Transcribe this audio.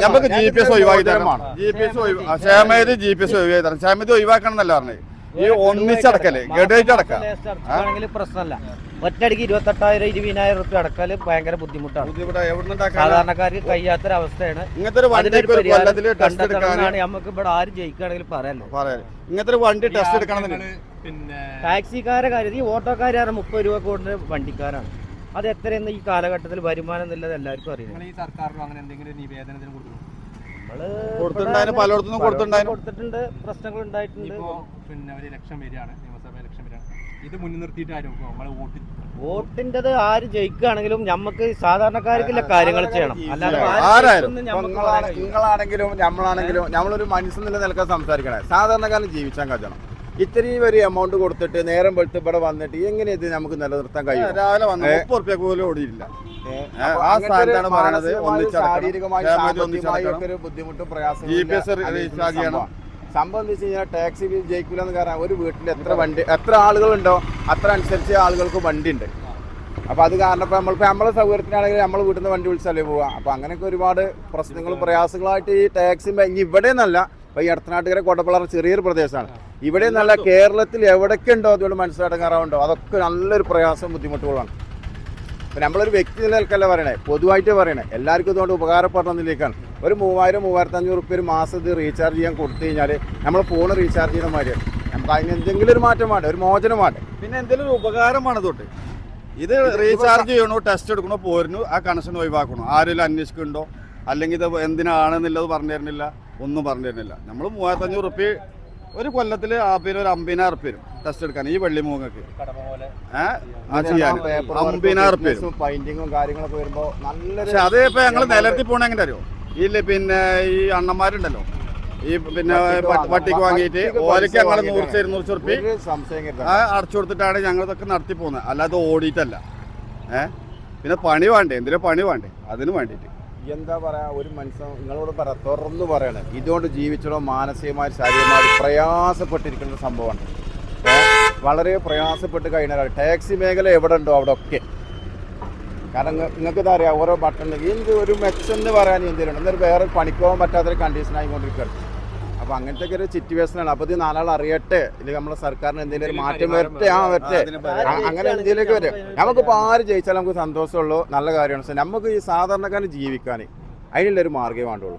നമുക്ക് GPS ഒഴിവാക്കി തരണം. ക്ഷേമേത് GPS ഒഴിവാക്കി തരണം. ക്ഷേമത് ഒഴിവാക്കണം എന്നല്ല പറഞ്ഞത്. ഈ ഒന്നിച്ചടക്കല് ഗഡേറ്റ് അടക്കാം പ്രശ്നമല്ല. ഒറ്റയടിക്ക് 28,000 20,000 റുപ്യ അടക്കാല് ഭയങ്കര ബുദ്ധിമുട്ടാണ്. സാധാരണക്കാർക്ക് കഴിയാത്തൊരവസ്ഥയാണ്. ഇങ്ങനത്തെ ഒരു വണ്ടി നമുക്ക് ഇവിടെ ആരും ജയിക്കുകയാണെങ്കിൽ പറയാനോ. ഇങ്ങനത്തെ ഒരു വണ്ടി ടെസ്റ്റ് എടുക്കണം. പിന്നെ ടാക്സിക്കാരെ കാര്യം ഈ ഓട്ടോക്കാരാണ് 30 രൂപ കൂടുന്ന വണ്ടിക്കാരാണ്. അത് എത്രയെന്ന് ഈ കാലഘട്ടത്തിൽ വരുമാനം എന്നുള്ളത് എല്ലാവർക്കും അറിയാം. ഈ സർക്കാരിനും അങ്ങനെ എന്തെങ്കിലും നിവേദനത്തിന് കൊടുത്തിട്ടുണ്ട്, പ്രശ്നങ്ങൾ ഉണ്ടായിട്ടുണ്ട്. പിന്നെ ഒരു ഇലക്ഷൻ വരികയാണ്, നിയമസഭ ഇലക്ഷൻ വരികയാണ്. ഇത് മുന്നിൽ നിർത്തിയിട്ടായിരുന്നു നമ്മളെ വോട്ടിൻ്റെത് ആര് ജയിക്കുകയാണെങ്കിലും നമുക്ക് സാധാരണക്കാർക്കുള്ള കാര്യങ്ങൾ ചെയ്യണം. അല്ലാതെ നിങ്ങളാണെങ്കിലും നമ്മളാണെങ്കിലും നമ്മളൊരു മനുഷ്യൻ നിലനിൽക്കാൻ സംസാരിക്കണേ. സാധാരണക്കാരൻ ജീവിച്ചാൽ കഴിയണം. ഇത്രയും ഒരു എമൗണ്ട് കൊടുത്തിട്ട് നേരം വെളുത്ത് ഇവിടെ വന്നിട്ട് എങ്ങനെ ഇത് നമുക്ക് നിലനിർത്താൻ കഴിയും? രാവിലെ വന്ന് 30 റുപ്യ പോലും ഓടിയില്ല. ശാരീരികമായി ഒരു ബുദ്ധിമുട്ടും പ്രയാസം സംഭവം എന്ന് വെച്ച് കഴിഞ്ഞാൽ ടാക്സി ജയിക്കില്ല എന്ന് കാരണം ഒരു വീട്ടിൽ എത്ര ആളുകളുണ്ടോ അത്ര അനുസരിച്ച് ആളുകൾക്ക് വണ്ടി ഉണ്ട്. അപ്പോൾ അത് കാരണം ഇപ്പോൾ നമ്മളെ സൗകര്യത്തിനാണെങ്കിൽ നമ്മൾ വീട്ടിൽ നിന്ന് വണ്ടി വിളിച്ചാലേ പോവാം. അപ്പോൾ അങ്ങനെയൊക്കെ ഒരുപാട് പ്രശ്നങ്ങളും പ്രയാസങ്ങളായിട്ട് ഈ ടാക്സി ഇവിടെ നിന്നല്ല. ഇപ്പോൾ ഈ അടുത്തനാട്ടുകര കോട്ടപ്പളറ ചെറിയൊരു പ്രദേശമാണ്. ഇവിടെ നല്ല കേരളത്തിൽ എവിടെയൊക്കെ ഉണ്ടോ അതുകൊണ്ട് മനസ്സിലാക്കാറുണ്ടോ അതൊക്കെ നല്ലൊരു പ്രയാസം ബുദ്ധിമുട്ടുകളാണ്. ഇപ്പം നമ്മളൊരു വ്യക്തി നിലനിൽക്കല്ല പറയണേ, പൊതുവായിട്ട് പറയണേ. എല്ലാവർക്കും ഇതുകൊണ്ട് ഉപകാരപ്പെടുന്നതിലേക്കാണ്. ഒരു 3000-3500 റുപ്യ ഒരു മാസം ഇത് റീചാർജ് ചെയ്യാൻ കൊടുത്തു കഴിഞ്ഞാൽ നമ്മൾ ഫോൺ റീചാർജ് ചെയ്യുന്ന മാതിരിയാണ്. നമുക്ക് അതിന് എന്തെങ്കിലും ഒരു മാറ്റം വേണ്ട, ഒരു മോചനം വേണ്ട, പിന്നെ എന്തെങ്കിലും ഒരു ഉപകാരമാണ് തൊട്ട്. ഇത് റീചാർജ് ചെയ്യണോ, ടെസ്റ്റ് എടുക്കണോ, പോരുന്നു, ആ കണക്ഷൻ ഒഴിവാക്കണോ, ആരെങ്കിലും അന്വേഷിക്കുന്നുണ്ടോ, അല്ലെങ്കിൽ ഇത് എന്തിനാണെന്നുള്ളത് പറഞ്ഞു തരുന്നില്ല, ഒന്നും പറഞ്ഞു തരുന്നില്ല. നമ്മൾ 3500 റുപ്യ ഒരു കൊല്ലത്തിൽ ഒരു 50,000 റുപ്യ വരും ടെസ്റ്റ് എടുക്കാൻ. ഈ വെള്ളിമൂങ്ങക്ക് ചെയ്യാൻ 50,000 റുപ്യ വരും. പക്ഷെ അത് ഇപ്പൊ ഞങ്ങൾ നിലത്തി പോണ എങ്ങനെ അറിയോ? പിന്നെ ഈ അണ്ണന്മാരുണ്ടല്ലോ, ഈ പിന്നെ വട്ടിക്ക് വാങ്ങിയിട്ട് ഓലക്ക് ഞങ്ങൾ 100-200 റുപ്യ അടച്ചു കൊടുത്തിട്ടാണ് ഞങ്ങൾ ഇതൊക്കെ നടത്തി പോകുന്നത്. അല്ലാതെ ഓടിയിട്ടല്ല. പിന്നെ പണി വേണ്ടേ, എന്തിനാ പണി വേണ്ടേ, അതിന് വേണ്ടിയിട്ട്. എന്താ പറയാ, ഒരു മനുഷ്യൻ നിങ്ങളോട് തുറന്നു പറയണേ, ഇതുകൊണ്ട് ജീവിച്ചോ മാനസികമായി ശാരീരികമായി പ്രയാസപ്പെട്ടിരിക്കുന്ന സംഭവമാണ്. വളരെ പ്രയാസപ്പെട്ട് കഴിഞ്ഞാൽ ടാക്സി മേഖല എവിടെ ഉണ്ടോ അവിടെ ഒക്കെ. കാരണം നിങ്ങൾക്ക് ഇതാ അറിയാം, ഓരോ ബട്ടൺ എന്ത് ഒരു മെച്ചം എന്ന് പറയാൻ എന്തെങ്കിലും എന്നൊരു വേറെ പണിക്കോവാൻ പറ്റാത്തൊരു കണ്ടീഷൻ ആയിക്കൊണ്ടിരിക്കുകയാണ്. അപ്പോൾ അങ്ങനത്തെ ഒരു സിറ്റുവേഷനാണ്. അപ്പോൾ ഇത് നാലാൾ അറിയട്ടെ, ഇല്ലെങ്കിൽ നമ്മളെ സർക്കാരിന് എന്തെങ്കിലും ഒരു മാറ്റം വരട്ടെ. അങ്ങനെ എന്തെങ്കിലുമൊക്കെ വരും. നമുക്കിപ്പോൾ ആര് ജയിച്ചാലും നമുക്ക് സന്തോഷമുള്ളൂ, നല്ല കാര്യമാണ്. പക്ഷേ നമുക്ക് ഈ സാധാരണക്കാരന് ജീവിക്കാൻ അതിനുള്ളൊരു മാർഗ്ഗമേ വേണ്ടുള്ളൂ.